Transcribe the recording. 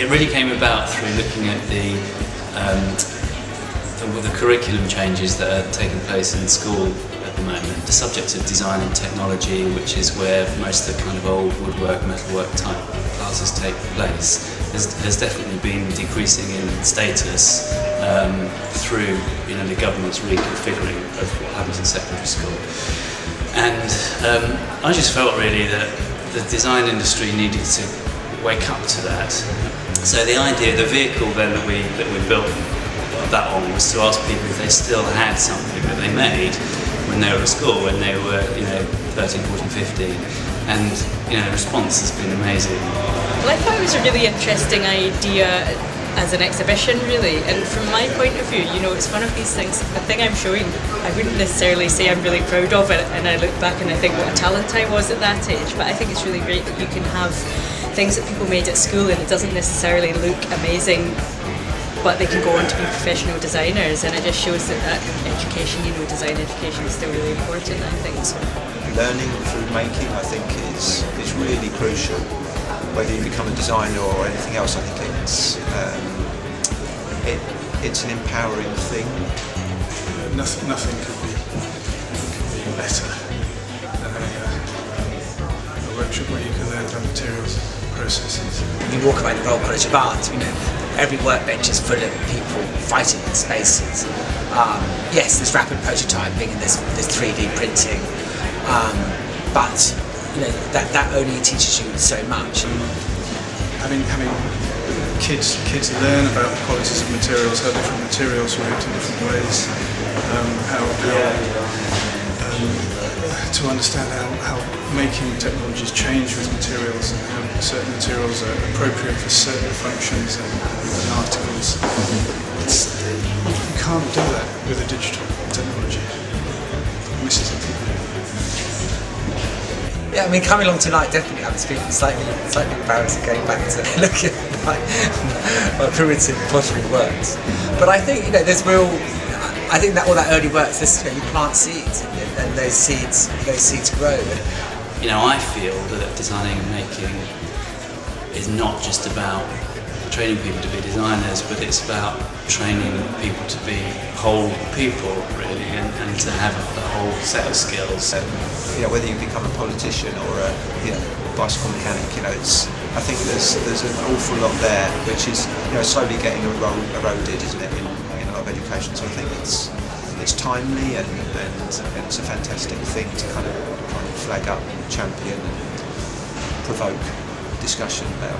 it really came about through looking at the curriculum changes that are taking place in school at the moment. The subject of design and technology, which is where most of the kind of old woodwork, metalwork type classes take place, has definitely been decreasing in status through the government's reconfiguring of what happens in secondary school. And I just felt really that the design industry needed to wake up to that. So the idea, the vehicle then that we built that on was to ask people if they still had something that they made when they were at school, when they were 13, 14, 15, and the response has been amazing. Well, I thought it was a really interesting idea as an exhibition, really, and from my point of view, it's one of these things. The thing I'm showing, I wouldn't necessarily say I'm really proud of it, and I look back and I think what a talent I was at that age, but I think it's really great that you can have things that people made at school and it doesn't necessarily look amazing, but they can go on to be professional designers, and it just shows that education, design education is still really important, I think. So. Learning through making, I think, is really crucial. Whether you become a designer or anything else, I think it's an empowering thing. Nothing could be better than a workshop where you can learn about materials, processes. You walk around the Royal College of Art, every workbench is full of people fighting in spaces. Yes, there's rapid prototyping and there's 3D printing, but that only teaches you so much. Having kids learn about the qualities of materials, how different materials react in different ways, to understand how making technologies change with materials and how certain materials are appropriate for certain functions and articles. You can't do that with a digital technology. It misses it. Yeah, coming along tonight, definitely I was feeling slightly embarrassed going back to look at my primitive pottery works. But I think I think that all that early work, you plant seeds and those seeds grow. I feel that designing and making is not just about training people to be designers, but it's about training people to be whole people, really, and to have a whole set of skills. Whether you become a politician or a bicycle mechanic, I think there's an awful lot there, which is slowly getting eroded, isn't it, in a lot of education. So I think it's timely and it's a fantastic thing to kind of flag up, champion, and provoke discussion about.